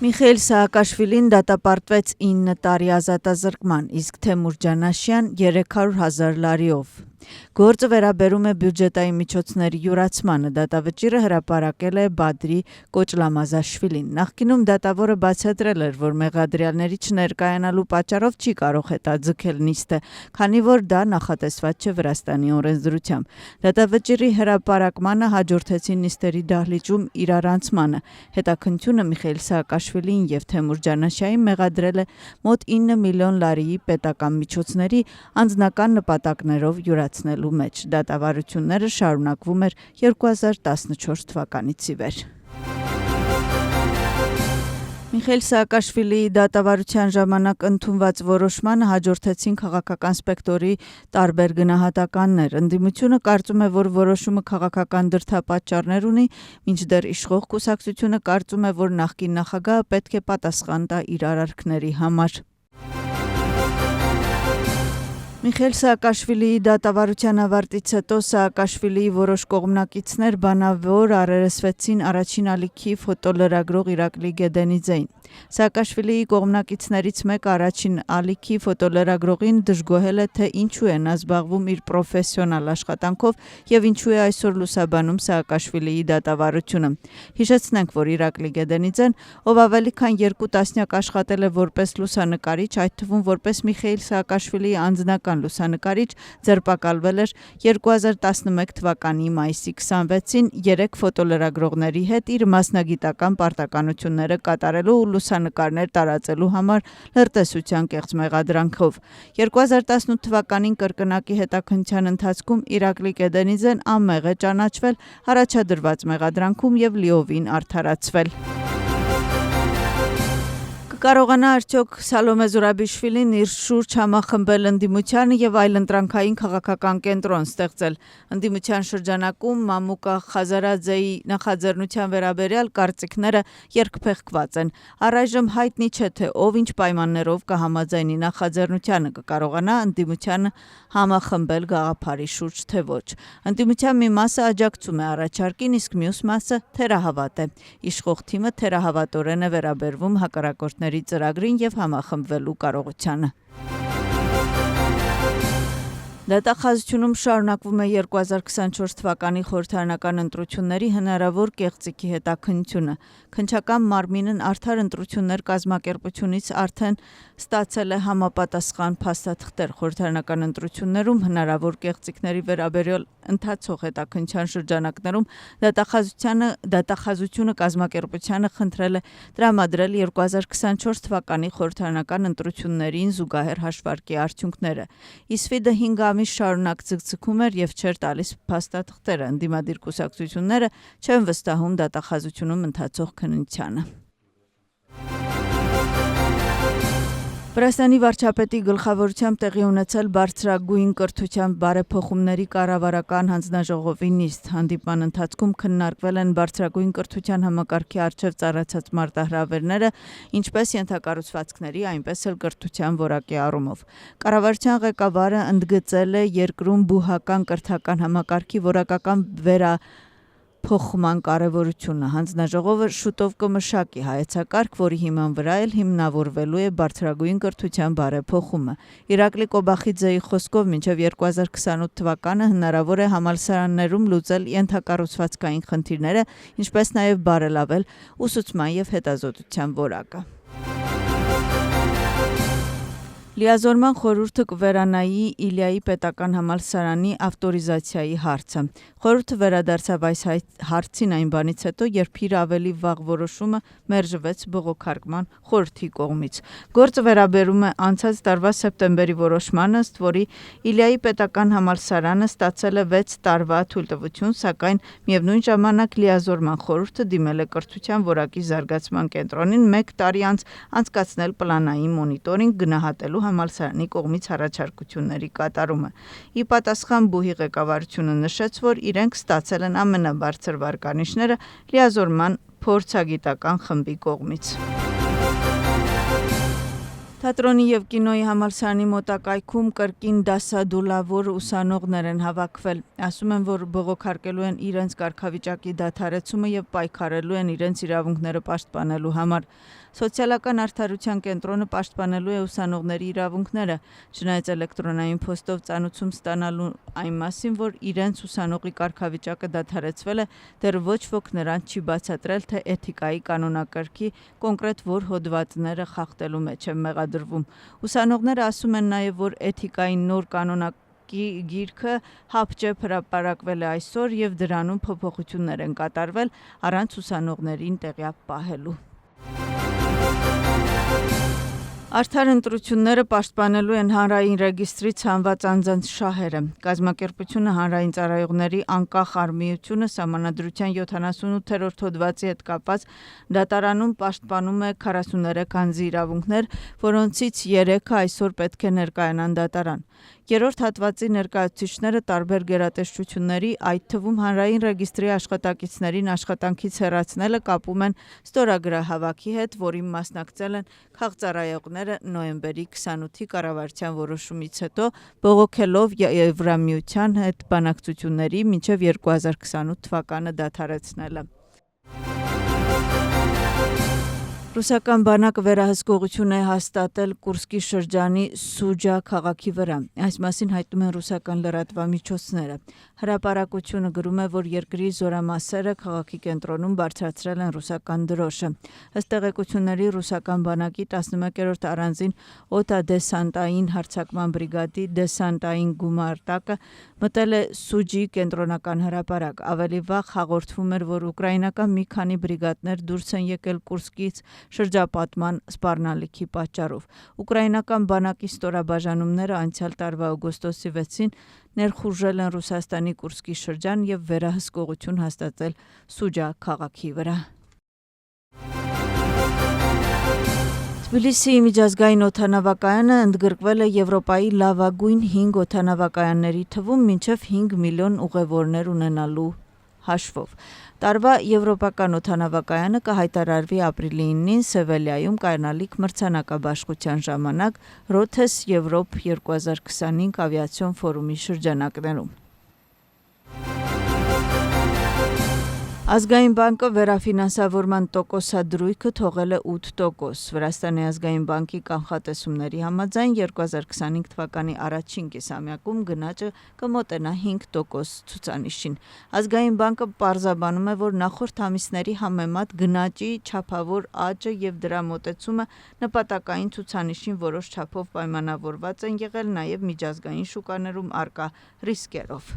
Միխայիլ Սահակաշվիլին դատապարտվեց 9 տարի ազատազրկման, իսկ Թեմուր Ջանաշյան 300,000 լարիով։ Գործը վերաբերում է բյուջետային միջոցների յուրացմանը, դատավճիռը հրապարակել է Բադրի Կոչլամազաշվիլին։ Նախկինում դատավորը բացատրել էր, որ մեղադրյալների չներկայանալու պատճառով չի կարող հետաձգել նիստը, քանի որ դա նախատեսված չէ Վրաստանի օրենսդրությամբ։ Դատավճիռի հրապարակմանը հաջորդեցին նիստերի դահլիճում իրարանցմանը։ Հետաքննությունը Միխայիլ Սահակաշվիլիին և Թեմուր Ջանաշյանին մեղադրել է մոտ 9 միլիոն լարիի պետական միջոցների անձնական նպատակներով յուրացնելու մեջ։ Դատավարությունները շարունակվում էր 2014 թվականից ի վեր։ Միխայիլ Սահակաշվիլիի դատավարության ժամանակ ընդունված որոշմանը հաջորդեցին քաղաքական սպեկտրի տարբեր գնահատականներ։ Ընդդիմությունը կարծում է, որ որոշումը քաղաքական դրդապատճառներ ունի, մինչդեռ իշխող կուսակցությունը կարծում է, որ նախկին նախագահը պետք է պատասխան տա իր արարքների համար։ Միխայիլ Սահակաշվիլիի դատավարության ավարտից հետո Սահակաշվիլիի որոշ կողմնակիցներ բանավոր առերեսվեցին առաջին ալիքի ֆոտոլրագրող Իրակլի Գեդենիձեին։ Սահակաշվիլիի կողմնակիցներից մեկը առաջին ալիքի ֆոտոլրագրողին դժգոհել է, թե ինչու է նա զբաղվում իր պրոֆեսիոնալ աշխատանքով և ինչու է այսօր լուսաբանում Սահակաշվիլիի դատավարությունը։ Հիշեցնենք, որ Իրակլի Գեդենիձեն, ով ավելի քան 2 տասնյակ աշխատել է որպես լուսանկարիչ, այդ թվում որպես Միխայիլ Սահակաշվիլիի անձնական լուսանկարիչ, ձերբակալվել էր 2011 թվականի մայիսի 26-ին 3 ֆոտոլրագրողների հետ իր մասնագիտական պարտականությունները կատարելու ու լուսանկարներ տարածելու համար լրտեսության կեղծ մեղադրանքով։ 2018 թվականին կրկնակի հետաքննության ընթացքում Իրակլի Գեդենիձեն անմեղ է ճանաչվել առաջադրված մեղադրանքում և լիովին արդարացվել։ Կարողանա արդյոք Սալոմե Զուրաբիշվիլին իր շուրջ համախմբել ընդդիմությանը և այլընտրանքային քաղաքական կենտրոն ստեղծել։ Ընդդիմության շրջանակում Մամուկա Խազարաձեի նախաձեռնության վերաբերյալ կարծիքները երկփեղկված են։ Առայժմ հայտնի չէ, թե ով ինչ պայմաններով կհամաձայնի նախաձեռնությանը, կկարողանա ընդդիմությանը համախմբել գաղափարի շուրջ, թե ոչ։ Ընդդիմության մի մասը աջակցում է առաջարկին, իսկ մյուս մասը թերահավատ է։ Իշխող թիմը թերահավատորեն է վերաբերվում հակառակորդների ծրագրին և համախմբվելու կարողությանը։ Դատախազությունում շարունակվում է 2024 թվականի խորհրդարանական ընտրությունների հնարավոր կեղծիքի հետաքննությունը։ Քննչական մարմինն արդար ընտրություններ կազմակերպությունից արդեն ստացել է համապատասխան փաստաթղթեր։ Խորհրդարանական ընտրություններում հնարավոր կեղծիքների վերաբերյալ ընթացող հետաքննության շրջանակներում դատախազությունը կազմակերպությանը խնդրել է տրամադրել 2024 թվականի խորհրդարանական ընտրություններին զուգահեռ հաշվարկի արդյունքները։ Իսվիդը 5 ամիս շարունակ ցկցկում էր և չէր տալիս փաստաթղթերը։ Ընդդիմադիր կուսակցությունները չեն վստահում դատախազությունում ընթացող քննությանը։ Վրաստանի վարչապետի գլխավորությամբ տեղի ունեցել բարձրագույն կրթության բարեփոխումների կառավարական հանձնաժողովի նիստ։ Հանդիպման ընթացքում քննարկվել են բարձրագույն կրթության համակարգի առջև ծառացած մարտահրավերները, ինչպես ենթակառուցվածքների, այնպես էլ կրթության որակի առումով։ Կառավարության ղեկավարը ընդգծել է երկրում բուհական կրթական համակարգի որակական փոխման կարևորությունը։ Հանձնաժողովը շուտով կմշակի հայեցակարգ, որի հիման վրա էլ հիմնավորվելու է բարձրագույն կրթության բարեփոխումը։ Իրակլի Կոբախիձեի խոսքով մինչև 2028 թվականը հնարավոր է համալսարաններում լուծել ենթակառուցվածքային խնդիրները, ինչպես նաև բարելավել ուսուցման և հետազոտության որակը։ Լիազորման խորհուրդը կվերանայի Իլիայի պետական համալսարանի ավտորիզացիայի հարցը։ Խորհուրդը վերադարձավ այս հարցին այն բանից հետո, երբ իր ավելի վաղ որոշումը մերժվեց բողոքարկման խորհրդի կողմից։ Գործը վերաբերում է անցած տարվա սեպտեմբերի որոշմանը, ըստ որի Իլիայի պետական համալսարանը ստացել է 6 տարվա թույլտվություն, սակայն միևնույն ժամանակ լիազորման խորհուրդը դիմել է կրթության որակի զարգացման կենտրոնին 1 տարի անց անցկացնել պլանային մոնիտորինգ գնահատելու համալսարանի կողմից առաջարկությունների կատարումը։ Ի պատասխան բուհի ղեկավարությունը նշեց, որ իրենք ստացել են ամենաբարձր վարկանիշները լիազորման փորձագիտական խմբի կողմից։ Թատրոնի եւ կինոյի համալսարանի մոտակայքում կրկին դասադուլավոր ուսանողներ են հավաքվել։ Ասում են, որ բողոքարկելու են իրենց կարգավիճակի դադարեցումը եւ պայքարելու են իրենց իրավունքները պաշտպանելու համար։ Սոցիալական արդարության կենտրոնը պաշտպանելու է ուսանողների իրավունքները, չնայած էլեկտրոնային փոստով ծանուցում ստանալու այն մասին, որ իրենց ուսանողի կարգավիճակը դադարեցվել է, դեռ ոչ ոք նրանց չի բացատրել, թե էթիկայի կանոնակարգի կոնկրետ որ հոդվածները խախտելու մեջ են մեղադրվում։ Ուսանողները ասում են նաև, որ էթիկայի նոր կանոնակարգի գիրքը հապճեպ հրապարակվել է այսօր եւ դրանում փոփոխություններ են կատարվել առանց ուսանողներին տեղյակ պահելու։ Արդար ընտրությունները պաշտպանելու են հանրային ռեգիստրից հանված անձանց շահերը։ Կազմակերպությունը հանրային ծառայողների անկախ արմիությունը սահմանադրության 78-րդ հոդվածի հետ կապված դատարանում պաշտպանում է 43 անձի իրավունքներ, որոնցից 3-ը այսօր պետք է ներկայանան դատարան։ Երրորդ հատվածի ներկայացուցիչները տարբեր գերատեսչությունների, այդ թվում հանրային ռեգիստրի աշխատակիցներին աշխատանքից հեռացնելը կապում են ստորագրահավաքի հետ, որին մասնակցել են քաղծառայողները նոյեմբերի 28-ի կառավարության որոշումից հետո, բողոքելով Եվրամիության հետ բանակցությունների մինչև 2028 թվականը դադարեցնելը։ Ռուսական բանակը վերահսկողություն է հաստատել Կուրսկի շրջանի Սուջա քաղաքի վրա։ Այս մասին հայտնում են ռուսական լրատվամիջոցները։ Հրապարակությունը գրում է, որ երկրի զորամասերը քաղաքի կենտրոնում բարձրացրել են ռուսական դրոշը։ Ըստ տեղեկությունների ռուսական բանակի 11-րդ առանձին օտադեսանտային հարձակման բրիգադի դեսանտային գումարտակը մտել է Սուջի կենտրոնական հրապարակ։ Ավելի վաղ հաղորդվում էր, որ ուկրաինական մի քանի բրիգադներ դուրս են եկել Կուրսկից շրջապատման սպառնալիքի պատճառով։ Ուկրաինական բանակի ստորաբաժանումները անցյալ տարվա օգոստոսի 6-ին ներխուժել են Ռուսաստանի Կուրսկի շրջան եւ վերահսկողություն հաստատել Սուջա քաղաքի վրա։ Թբիլիսիի միջազգային օդանավակայանը ընդգրկվել է Եվրոպայի լավագույն 5 օդանավակայանների թվում մինչև 5 միլիոն ուղևորներ ունենալու հաշվով։ Տարվա եվրոպական օդանավակայանը կհայտարարվի ապրիլի 9-ին Սևիլյայում կայանալիք մրցանակաբաշխության ժամանակ Rotes Europe 2025 ավիացիոն ֆորումի շրջանակներում։ Ազգային բանկը վերաֆինանսավորման տոկոսադրույքը թողել է 8%։ Վրաստանի ազգային բանկի կանխատեսումների համաձայն 2025 թվականի առաջին կիսամյակում գնաճը կմոտենա 5% ցուցանիշին։ Ազգային բանկը պարզաբանում է, որ նախորդ ամիսների համեմատ գնաճի չափավոր աճը եւ դրա մոտեցումը նպատակային ցուցանիշին որոշ չափով պայմանավորված են եղել նաեւ միջազգային շուկաներում առկա ռիսկերով։